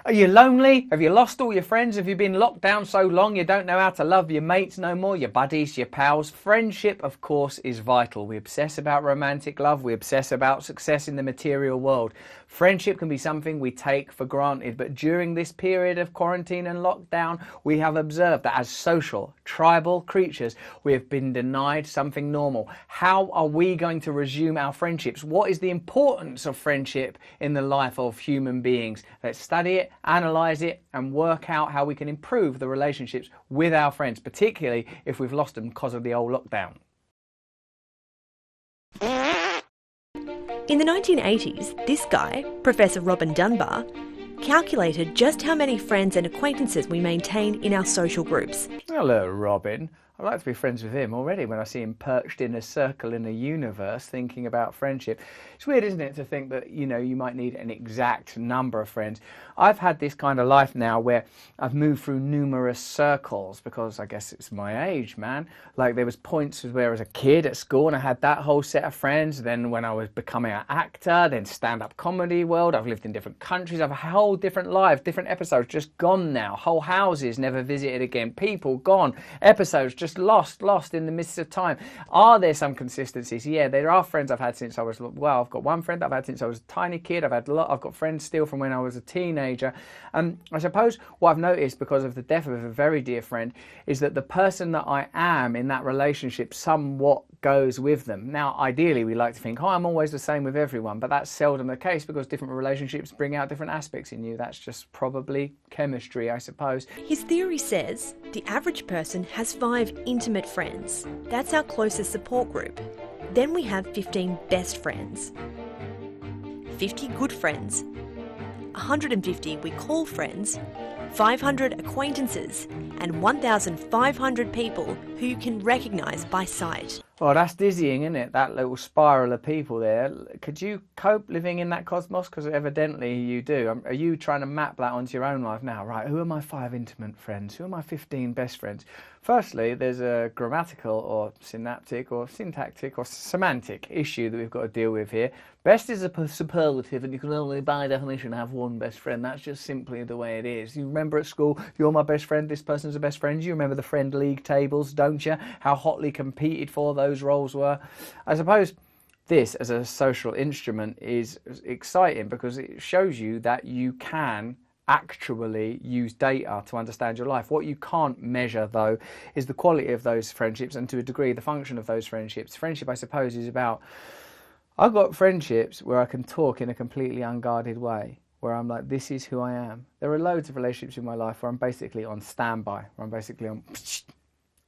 Are you lonely? Have you lost all your friends? Have you been locked down so long you don't know how to love your mates no more, your buddies, your pals? Friendship, of course, is vital. We obsess about romantic love. We obsess about success in the material world. Friendship can be something we take for granted, but during this period of quarantine and lockdown, we have observed that as social, tribal creatures, we have been denied something normal. How are we going to resume our friendships? What is the importance of friendship in the life of human beings? Let's study it, analyze it, and work out how we can improve the relationships with our friends, particularly if we've lost them because of the old lockdown. In the 1980s, this guy, Professor Robin Dunbar, calculated just how many friends and acquaintances we maintain in our social groups. Hello, Robin. I'd like to be friends with him already when I see him perched in a circle in a universe thinking about friendship. It's weird, isn't it, to think that, you know, you might need an exact number of friends. I've had this kind of life now where I've moved through numerous circles because I guess it's my age, man. Like there was points where I was a kid at school and I had that whole set of friends. Then when I was becoming an actor, then stand-up comedy world, I've lived in different countries. I've had a whole different life, different episodes just gone now. Whole houses never visited again. People gone. Episodes just lost in the midst of time. Are there some consistencies? Yeah, there are friends I've had since I was, well, I've got one friend I've had since I was a tiny kid. I've got friends still from when I was a teenager. I suppose what I've noticed because of the death of a very dear friend is that the person that I am in that relationship somewhat goes with them. Now, ideally, we like to think, oh, I'm always the same with everyone, but that's seldom the case because different relationships bring out different aspects in you. That's just probably chemistry, I suppose. His theory says the average person has 5 intimate friends. That's our closest support group. Then we have 15 best friends, 50 good friends, 150 we call friends, 500 acquaintances, and 1,500 people who you can recognise by sight. Well, that's dizzying, isn't it? That little spiral of people there. Could you cope living in that cosmos? Because evidently you do. Are you trying to map that onto your own life now? Right, who are my 5 intimate friends? Who are my 15 best friends? Firstly, there's a grammatical or synaptic or syntactic or semantic issue that we've got to deal with here. Best is a superlative and you can only by definition have one best friend. That's just simply the way it is. You remember at school, you're my best friend, this person's a best friend. You remember the friend league tables, don't you? How hotly competed for those roles were. I suppose this as a social instrument is exciting because it shows you that you can actually use data to understand your life. What you can't measure, though, is the quality of those friendships and, to a degree, the function of those friendships. Friendship, I suppose, is about... I've got friendships where I can talk in a completely unguarded way, where I'm like, this is who I am. There are loads of relationships in my life where I'm basically on standby, where I'm basically on...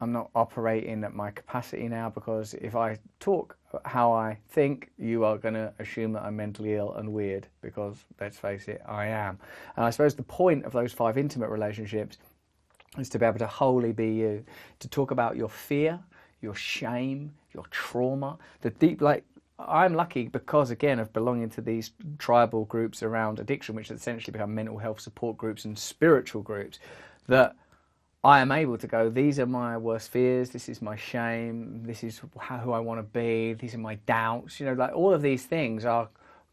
I'm not operating at my capacity now because if I talk how I think, you are going to assume that I'm mentally ill and weird because, let's face it, I am. And I suppose the point of those 5 intimate relationships is to be able to wholly be you, to talk about your fear, your shame, your trauma, the deep, like, I'm lucky because, again, of belonging to these tribal groups around addiction, which essentially become mental health support groups and spiritual groups, that I am able to go, these are my worst fears, this is my shame, this is who I want to be, these are my doubts. You know, like all of these things are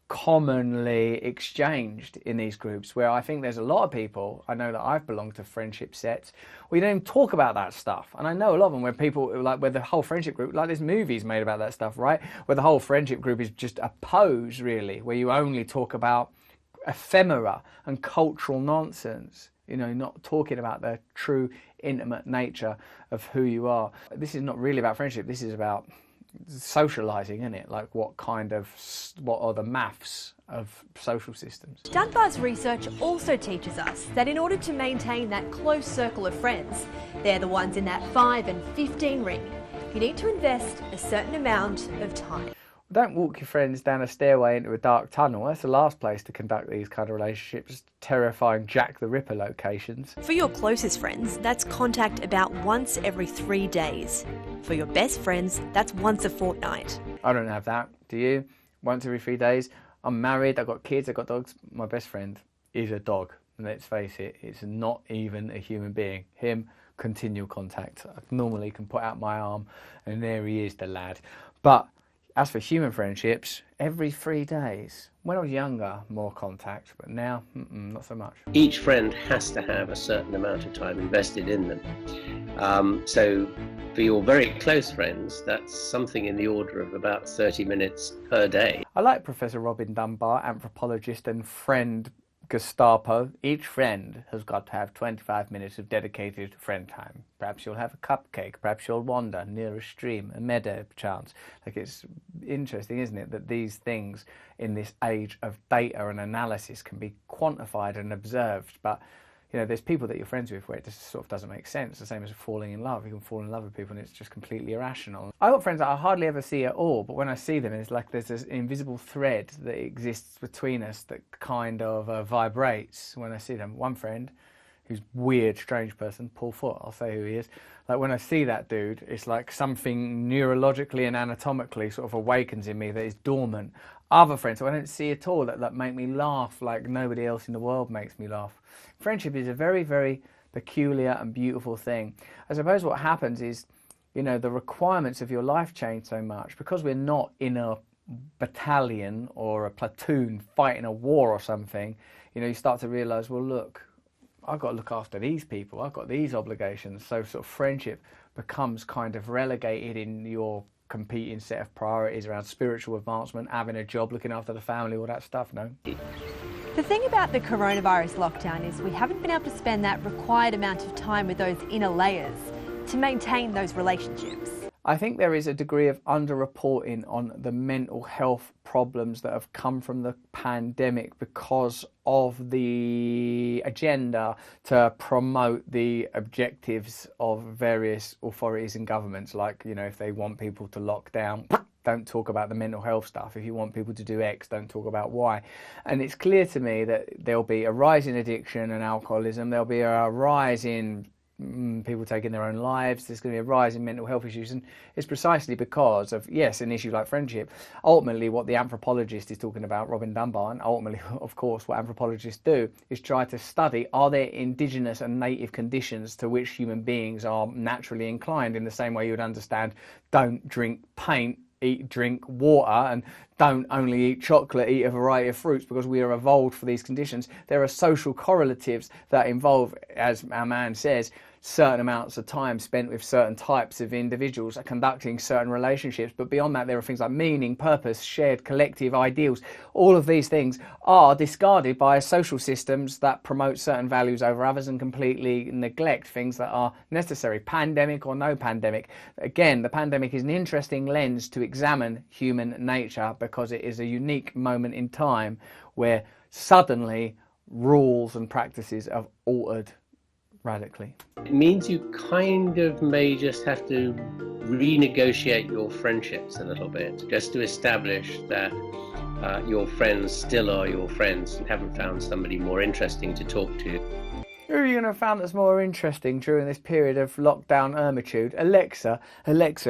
commonly exchanged in these groups where I think there's a lot of people, I know that I've belonged to friendship sets, we don't even talk about that stuff. And I know a lot of them where people, like where the whole friendship group, like there's movies made about that stuff, right? Where the whole friendship group is just a pose, really, where you only talk about ephemera and cultural nonsense. You know, not talking about the true intimate nature of who you are. This is not really about friendship. This is about socializing, isn't it? Like what are the maths of social systems? Dunbar's research also teaches us that in order to maintain that close circle of friends, they're the ones in that 5 and 15 ring, you need to invest a certain amount of time. Don't walk your friends down a stairway into a dark tunnel. That's the last place to conduct these kind of relationships. Terrifying Jack the Ripper locations. For your closest friends, that's contact about once every 3 days. For your best friends, that's once a fortnight. I don't have that. Do you? Once every 3 days. I'm married, I've got kids, I've got dogs. My best friend is a dog. And let's face it, it's not even a human being. Him, continual contact. I normally can put out my arm and there he is, the lad. But As for human friendships, every 3 days. When I was younger, more contact, but now, not so much. Each friend has to have a certain amount of time invested in them. So for your very close friends, that's something in the order of about 30 minutes per day. I like Professor Robin Dunbar, anthropologist and friend Gestapo. Each friend has got to have 25 minutes of dedicated friend time. Perhaps you'll have a cupcake, perhaps you'll wander near a stream, a meadow perchance. Like, it's interesting, isn't it, that these things in this age of data and analysis can be quantified and observed, but you know, there's people that you're friends with where it just sort of doesn't make sense. The same as falling in love. You can fall in love with people and it's just completely irrational. I've got friends that I hardly ever see at all, but when I see them, it's like there's this invisible thread that exists between us that kind of vibrates when I see them. One friend, who's weird, strange person, Paul Foot, I'll say who he is. Like, when I see that dude, it's like something neurologically and anatomically sort of awakens in me that is dormant. Other friends who I don't see at all that make me laugh like nobody else in the world makes me laugh. Friendship is a very, very peculiar and beautiful thing. I suppose what happens is, you know, the requirements of your life change so much because we're not in a battalion or a platoon fighting a war or something. You know, you start to realise, well, look, I've got to look after these people. I've got these obligations. So sort of friendship becomes kind of relegated in your competing set of priorities around spiritual advancement, having a job, looking after the family, all that stuff, no? The thing about the coronavirus lockdown is we haven't been able to spend that required amount of time with those inner layers to maintain those relationships. I think there is a degree of underreporting on the mental health problems that have come from the pandemic because of the agenda to promote the objectives of various authorities and governments. Like, you know, if they want people to lock down, don't talk about the mental health stuff. If you want people to do X, don't talk about Y. And it's clear to me that there'll be a rise in addiction and alcoholism. There'll be a rise in people taking their own lives. There's going to be a rise in mental health issues, and it's precisely because of, yes, an issue like friendship. Ultimately, what the anthropologist is talking about, Robin Dunbar, and ultimately, of course, what anthropologists do is try to study, are there indigenous and native conditions to which human beings are naturally inclined, in the same way you would understand don't drink paint, drink water, and don't only eat chocolate, eat a variety of fruits, because we are evolved for these conditions. There are social correlatives that involve, as our man says, certain amounts of time spent with certain types of individuals conducting certain relationships. But beyond that, there are things like meaning, purpose, shared collective ideals. All of these things are discarded by social systems that promote certain values over others and completely neglect things that are necessary, pandemic or no pandemic. Again, the pandemic is an interesting lens to examine human nature because it is a unique moment in time where suddenly rules and practices have altered radically. It means you kind of may just have to renegotiate your friendships a little bit, just to establish that your friends still are your friends and haven't found somebody more interesting to talk to. Who are you going to have found that's more interesting during this period of lockdown hermitude? Alexa,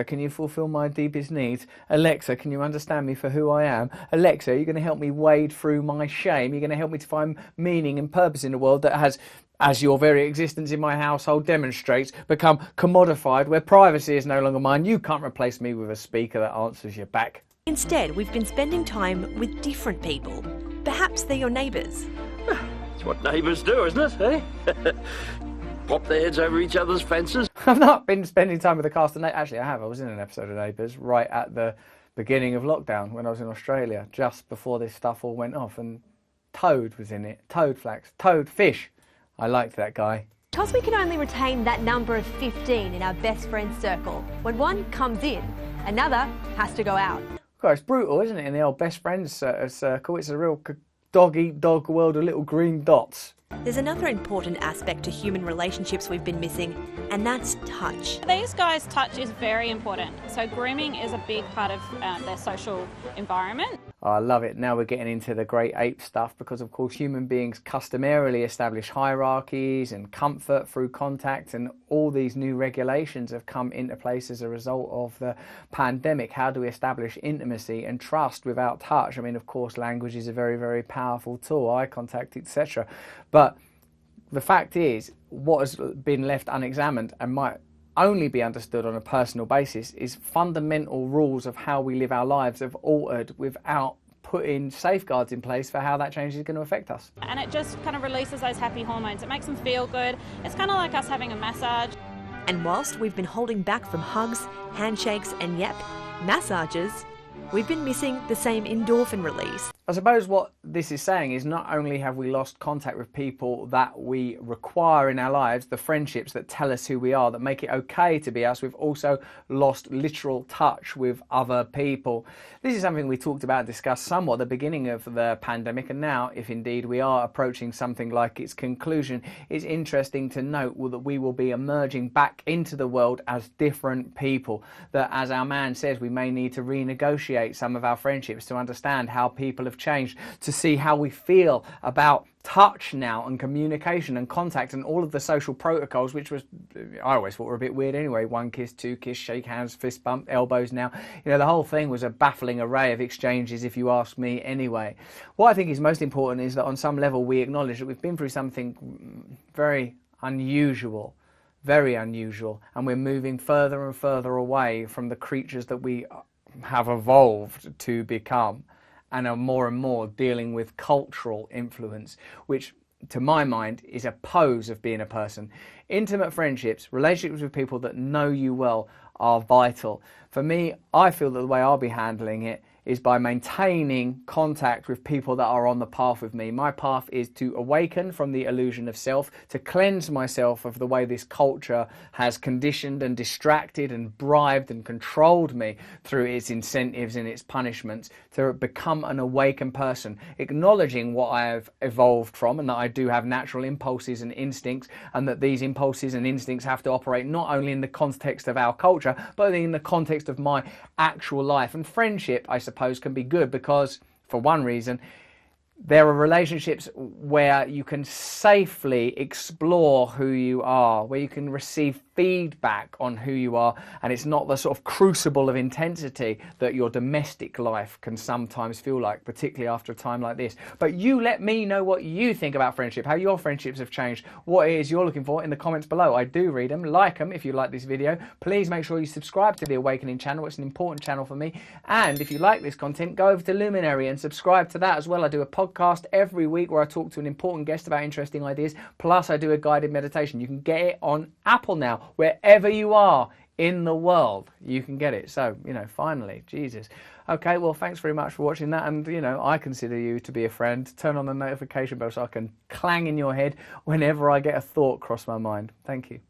can you fulfill my deepest needs? Alexa, can you understand me for who I am? Alexa, are you going to help me wade through my shame? You're going to help me to find meaning and purpose in the world that has, as your very existence in my household demonstrates, become commodified, where privacy is no longer mine. You can't replace me with a speaker that answers your back. Instead, we've been spending time with different people. Perhaps they're your neighbours. It's what neighbours do, isn't it, eh? Pop their heads over each other's fences. I've not been spending time with the cast of Neighbours. Actually, I have. I was in an episode of Neighbours right at the beginning of lockdown when I was in Australia, just before this stuff all went off, and Toad was in it. Toad Flax. Toad Fish. I liked that guy. Because we can only retain that number of 15 in our best friend circle. When one comes in, another has to go out. God, it's brutal, isn't it, in the old best friends circle? It's a real dog-eat-dog world of little green dots. There's another important aspect to human relationships we've been missing, and that's touch. These guys, touch is very important. So grooming is a big part of their social environment. Oh, I love it. Now we're getting into the great ape stuff because, of course, human beings customarily establish hierarchies and comfort through contact, and all these new regulations have come into place as a result of the pandemic. How do we establish intimacy and trust without touch? I mean, of course, language is a very, very powerful tool, eye contact, etc. But the fact is, what has been left unexamined and might only be understood on a personal basis is fundamental rules of how we live our lives have altered without putting safeguards in place for how that change is going to affect us. And it just kind of releases those happy hormones. It makes them feel good. It's kind of like us having a massage. And whilst we've been holding back from hugs, handshakes and massages, we've been missing the same endorphin release. I suppose what this is saying is not only have we lost contact with people that we require in our lives, the friendships that tell us who we are, that make it okay to be us, we've also lost literal touch with other people. This is something we talked about and discussed somewhat at the beginning of the pandemic, and now, if indeed we are approaching something like its conclusion, it's interesting to note that we will be emerging back into the world as different people, that as our man says, we may need to renegotiate some of our friendships to understand how people have changed, to see how we feel about touch now and communication and contact and all of the social protocols, which was, I always thought were a bit weird anyway. 1 kiss, 2 kiss, shake hands, fist bump, elbows now. You know, the whole thing was a baffling array of exchanges, if you ask me anyway. What I think is most important is that on some level we acknowledge that we've been through something very unusual, and we're moving further and further away from the creatures that we have evolved to become, and are more and more dealing with cultural influence, which to my mind is a pose of being a person. Intimate friendships, relationships with people that know you well, are vital. For me, I feel that the way I'll be handling it is by maintaining contact with people that are on the path with me. My path is to awaken from the illusion of self, to cleanse myself of the way this culture has conditioned and distracted and bribed and controlled me through its incentives and its punishments, to become an awakened person, acknowledging what I have evolved from, and that I do have natural impulses and instincts, and that these impulses and instincts have to operate not only in the context of our culture, but in the context of my actual life. And friendship, I suppose, can be good because, for one reason, there are relationships where you can safely explore who you are, where you can receive feedback on who you are, and it's not the sort of crucible of intensity that your domestic life can sometimes feel like, particularly after a time like this. But you let me know what you think about friendship, how your friendships have changed, what it is you're looking for in the comments below. I do read them. Like them if you like this video. Please make sure you subscribe to the Awakening channel. It's an important channel for me. And if you like this content, go over to Luminary and subscribe to that as well. I do a podcast every week where I talk to an important guest about interesting ideas. Plus I do a guided meditation. You can get it on Apple now. Wherever you are in the world, you can get it. So, you know, finally, Jesus. Okay, well, thanks very much for watching that. And, you know, I consider you to be a friend. Turn on the notification bell so I can clang in your head whenever I get a thought cross my mind. Thank you.